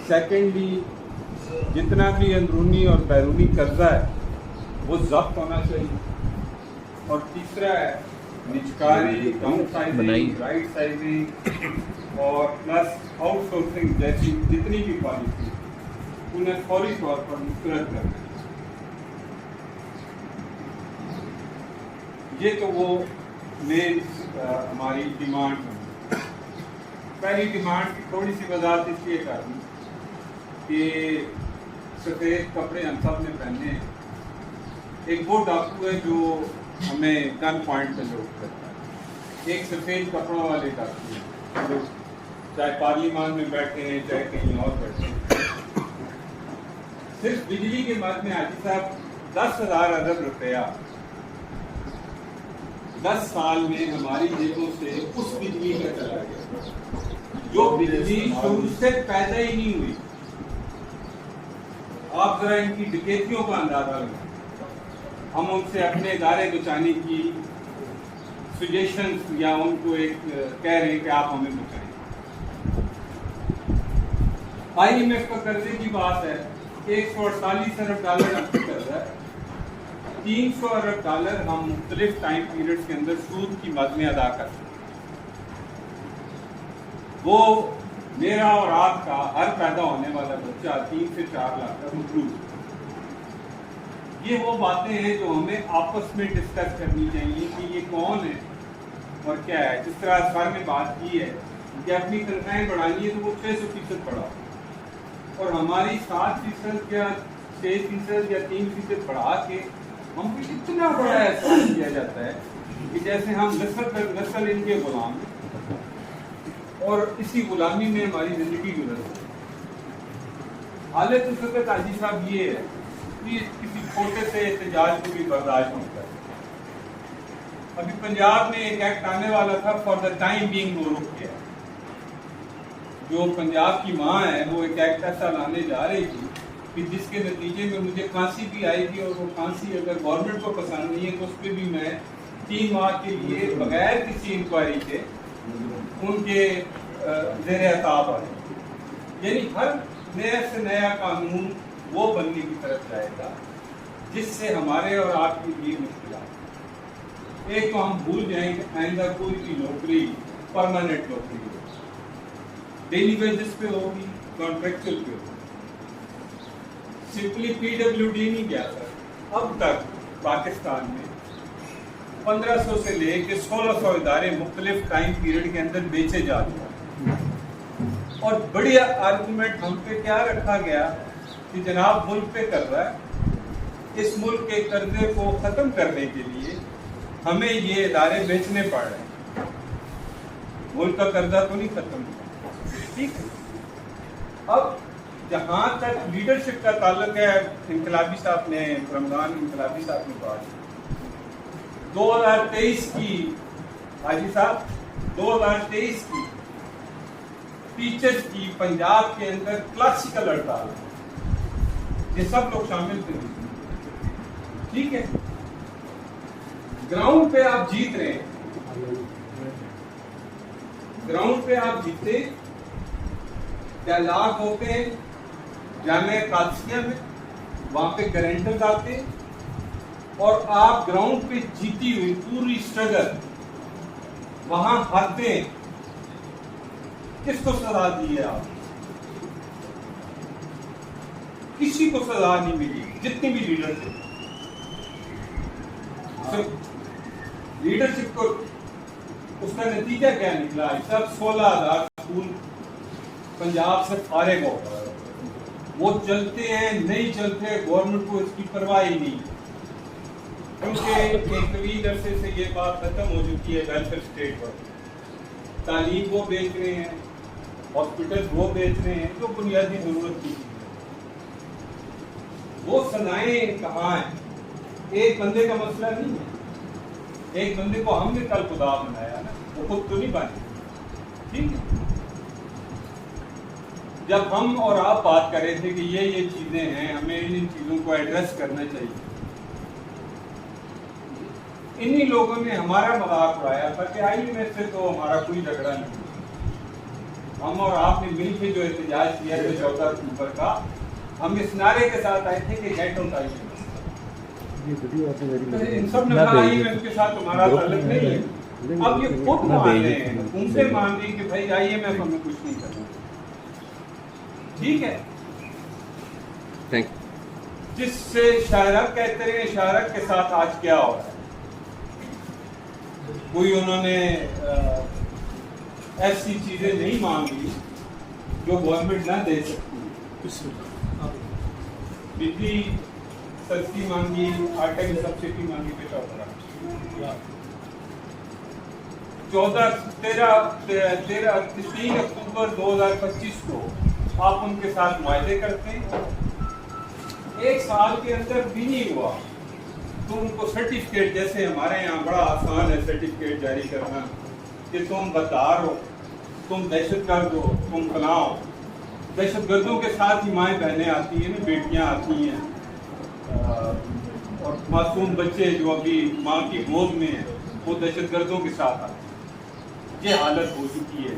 Secondly जितना भी अंदरूनी और बैरूनी कर्जा है वो जब्त होना चाहिए, और तीसरा है निचकारी, डाउन साइजिंग, राइट साइजिंग और प्लस आउटसोर्सिंग जैसी जितनी भी पॉलिसी उन्हें फौरी तौर पर मुस्तरद करना। ये तो वो मेन हमारी डिमांड है। पहली डिमांड की थोड़ी सी वजाहत इसलिए कर दूँ कि सफ़ेद कपड़े हम सब ने पहने हैं। एक वो डाकू है जो हमें गन पॉइंट पे लोड करता है, एक सफ़ेद कपड़ों वाले डाकू है जो चाहे पार्लियामान में बैठे हैं चाहे कहीं और बैठे हैं। सिर्फ बिजली के मद में हाजी साहब 10,000 अरब रुपया 10 साल में हमारी जेबों से उस बिजली का चला गया जो बिजली शुरू से पैदा ही नहीं हुई। आप जरा इनकी डकैतियों का अंदाजा लगाएं। हम उनसे अपने इदारे बचाने की सजेशन या उनको एक कह रहे हैं कि आप हमें बचाएं। IMF का कर्जे की बात है, 148 अरब डॉलर आपकी कर्जा है, 300 अरब डॉलर हम मुख्तलिफ टाइम पीरियड के अंदर सूद की मद में अदा कर सकते हैं। वो मेरा और आपका हर पैदा होने वाला बच्चा 3 से 4 लाख का मखरूज। ये वो बातें हैं जो हमें आपस में डिस्कस करनी चाहिए कि ये कौन है और क्या है। जिस तरह सर ने बात की है कि अपनी तनख्वाहें बढ़ानी है तो वो 600% बढ़ाओ, और हमारी 7% या 6% या 3% बढ़ा के हमको इतना बड़ा एहसास किया जाता है कि जैसे हम नस्ल इनके गुलाम हैं और इसी गुलामी में हमारी जिंदगी गुजर रही है। हालत इस वक्त हाजी साहब ये है कि किसी छोटे से एहतजाज को भी बर्दाश्त नहीं करते। अभी पंजाब में एक एक्ट आने वाला था for the time being no रुक गया। जो पंजाब की माँ है वो एक एक्ट ऐसा लाने जा रही थी कि जिसके नतीजे में मुझे फांसी भी आएगी, और वो फांसी अगर गवर्नमेंट को पसंद नहीं है तो उस पर भी मैं 3 माह के लिए बगैर किसी इंक्वायरी के उनके ज़ेर अताब आ जाए। यानी हर नया से नया कानून वो बनने की तरफ जाएगा जिससे हमारे और आपके लिए मुश्किल। एक तो हम भूल जाएं कि आइंदा कोई भी नौकरी परमानेंट नौकरी होगी, डेली वेजेस पे होगी, कॉन्ट्रेक्चुअल पे होगी। सिंपली PWD नहीं गया सर। अब तक पाकिस्तान में 1500 से लेकर 1600 इदारे मुख्तलिफ टाइम पीरियड के अंदर बेचे जाते हैं, और बड़ी आर्गूमेंट हम पे क्या रखा गया कि जनाब मुल्क पे कर रहा है, इस मुल्क के कर्जे को ख़त्म करने के लिए हमें ये इदारे बेचने पड़ रहे हैं। मुल्क का कर्जा तो नहीं खत्म हुआ, ठीक है। अब जहाँ तक लीडरशिप का ताल्लुक है, इनकलाबी साहब ने, रमजान इनकलाबी साहब ने बात 2023 की, हाजी साहब 2023 की टीचर्स की पंजाब के अंदर क्लासिकल हड़ताल, ये सब लोग शामिल थे, ठीक है। ग्राउंड पे आप जीत रहे हैं, ग्राउंड पे आप जीते, डायलॉग होते हैं जामिया कादसिया में, वहां पे गारंटर्स आते हैं, और आप ग्राउंड पे जीती हुई पूरी स्ट्रगल वहां हारते हैं। किसको सजा दी है आप? किसी को सजा नहीं मिली, जितनी भी लीडरशिप लीडरशिप को उसका नतीजा क्या निकला? सब 16,000 स्कूल पंजाब से फारिग हो गए। वो चलते हैं नहीं चलते, गवर्नमेंट को इसकी परवाह ही नहीं, क्योंकि एक तवील अरसे से ये बात खत्म हो चुकी है वेलफेयर स्टेट पर। तालीम वो बेच रहे हैं, हॉस्पिटल वो बेच रहे हैं जो बुनियादी जरूरत की। वो सजाएं कहाँ हैं? एक बंदे का मसला नहीं है, एक बंदे को हमने कल खुदा बनाया ना, वो खुद तो नहीं बने, ठीक है। जब हम और आप बात कर रहे थे कि ये चीजें हैं, हमें इन चीजों को एड्रेस करना चाहिए, इन्हीं लोगों ने हमारा मजाक उड़ाया था कि IMF से तो हमारा कोई झगड़ा नहीं। ہم اور آپ نے مل کے جو احتجاج کیا تھا 14 اکتوبر کا، ہم اس نعرے کے ساتھ آئے تھے کہ گیٹ آؤٹ آئی ان سب نے کہا آئی ایم ایف کے ساتھ تمہارا تعلق نہیں ہے. اب یہ خود مان رہے ہیں، حکومتیں مان رہی کہ بھائی آئی ایم ایف ہمیں کچھ نہیں کرنا. ٹھیک ہے، جس سے شاعرہ کہتے ہیں شاعرہ کے ساتھ آج کیا ہو رہا ہے. کوئی انہوں نے ایسی چیزیں نہیں مانگی جو گورنمنٹ نہ دے سکتی. بجلی سستی مانگی، آٹے کی سبسڈی مانگی پہ 3 اکتوبر 2025 کو آپ ان کے ساتھ معاہدے کرتے ہیں. 1 سال کے اندر بھی نہیں ہوا تو ان کو سرٹیفکیٹ، جیسے ہمارے یہاں بڑا آسان ہے سرٹیفکیٹ جاری کرنا کہ تم غدار ہو، تم دہشت گرد ہو، تم فلاں ہو. دہشت گردوں کے ساتھ ہی مائیں بہنیں آتی ہیں، بیٹیاں آتی ہیں، اور معصوم بچے جو ابھی ماں کی گود میں ہیں وہ دہشت گردوں کے ساتھ آتے ہیں. یہ حالت ہو چکی ہے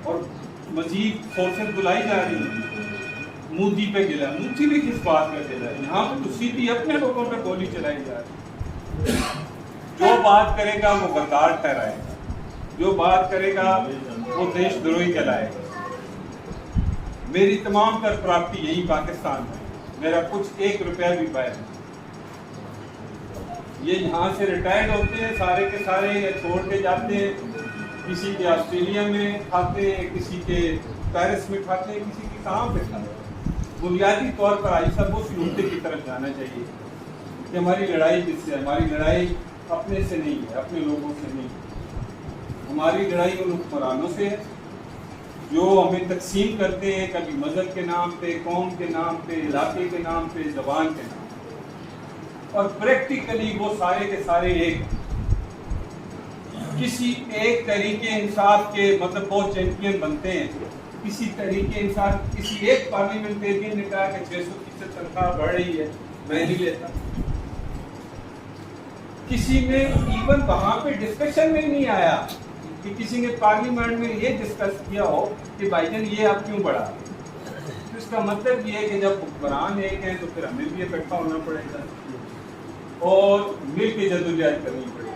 اور مزید فورسز بلائی جا رہی ہیں. مودی پہ گلا، مودی بھی کس بات کا گلا ہے؟ یہاں پہ تو سیدھی اپنے لوگوں پہ گولی چلائی جا رہی ہے. جو بات کرے گا وہ غدار ٹھہرائے گا، جو بات کرے گا وہ دیش دروہی کہلائے گا. میری تمام تر پراپرٹی یہی پاکستان میں، میرا کچھ 1 روپیہ بھی باہر نہیں. یہ یہاں سے ریٹائرڈ ہوتے ہیں سارے کے سارے، یا چھوڑ کے جاتے ہیں، کسی کے آسٹریلیا میں کھاتے ہیں، کسی کے پیرس میں کھاتے ہیں، کسی کے کہاں پہ کھاتے ہیں. بنیادی طور پر آئی سب اس نقطے کی طرف جانا چاہیے کہ ہماری لڑائی جس سے، ہماری لڑائی اپنے سے نہیں ہے، اپنے لوگوں سے نہیں ہے. ہماری لڑائی ان حکمرانوں سے ہے جو ہمیں تقسیم کرتے ہیں، کبھی مذہب کے نام پہ، قوم کے نام پہ، علاقے کے نام پہ، زبان کے نام پہ، اور پریکٹیکلی وہ سارے کے سارے ایک کسی ایک طریقے انصاف کے مطلب وہ چیمپئن بنتے ہیں. کسی طریقے انصاف، کسی ایک پارلیمنٹیرین نے کہا کہ 600% تنخواہ بڑھ رہی ہے، میں نہیں لیتا. کسی نے ایون وہاں پہ ڈسکشن میں نہیں آیا کہ کسی نے پارلیمنٹ میں یہ ڈسکس کیا ہو کہ بھائی جان یہ آپ کیوں بڑھا. تو اس کا مطلب یہ ہے کہ جب حکمران ایک ہیں تو پھر ہمیں بھی اکٹھا ہونا پڑے گا اور مل کے جدوجہد کرنی پڑے گی.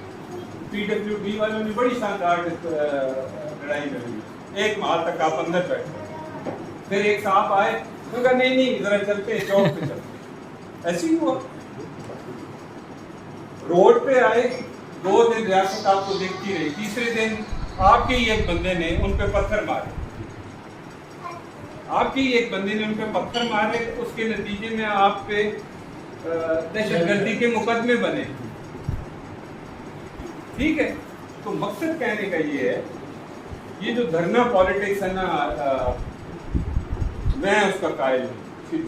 پی ڈبلیو ڈی والوں نے بڑی شاندار لڑائی لڑی. 1 ماہ تک آپ اندر بیٹھے، پھر ایک صاحب آئے تو کہا نہیں ذرا چلتے ہیں چوک پہ چلتے. ایسے ہی ہوا. روڈ پہ آئے، 2 دن ریاست آپ کو دیکھتی رہی. تیسرے دن آپ کے ہی ایک بندے نے ان پہ پتھر مارے، آپ کے ہی ایک بندے نے ان پہ پتھر مارے. اس کے نتیجے میں آپ پہ دہشت گردی کے مقدمے بنے. ٹھیک ہے، تو مقصد کہنے کا یہ ہے، یہ جو دھرنا پالیٹکس ہے نا، میں اس کا قائل ہوں.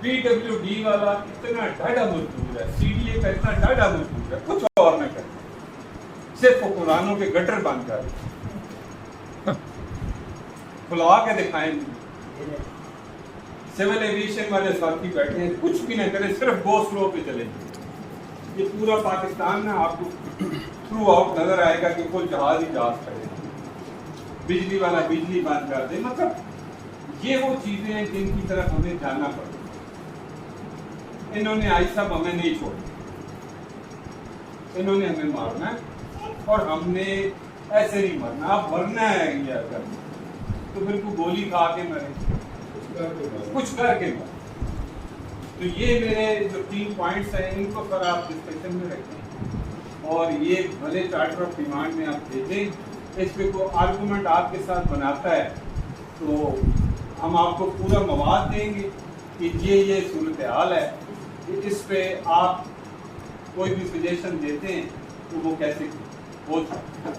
پی ڈبلیو ڈی والا اتنا ڈاڈا مزدور ہے، سی ڈی اے کا اتنا ڈاڈا مزدور ہے، کچھ اور نہ کرتے، صرف حکمرانوں کے گٹر بند کر کھلوا کے دکھائیں. سول ایویشن والے ساتھی بیٹھے ہیں، کچھ بھی نہ کریں، صرف گو سلو پہ چلیں. یہ پورا پاکستان نا آپ کو تھرو آؤٹ نظر آئے گا کہ کوئی جہاز ہی جہاز کھڑے، بجلی والا بجلی بند کر دے. مطلب یہ وہ چیزیں ہیں جن کی طرف ہمیں جانا پڑے. انہوں نے آئی صاحب ہمیں نہیں چھوڑا، انہوں نے ہمیں مارنا ہے اور ہم نے ایسے نہیں مرنا. آپ مرنا ہے یہ اگر تو پھر کو گولی کھا کے مرے، کچھ کر کے مرے. تو یہ میرے جو 3 پوائنٹس ہیں ان کو سر آپ ڈسکشن میں رکھیں اور یہ بھلے چارٹر آف ڈیمانڈ میں آپ دیکھیں. اس پہ کوئی آرگومنٹ آپ کے ساتھ بناتا ہے تو ہم آپ کو پورا مواد دیں گے کہ یہ صورتحال ہے. اس پہ آپ کوئی بھی سجیشن دیتے ہیں تو وہ کیسے ہو سکتا ہے.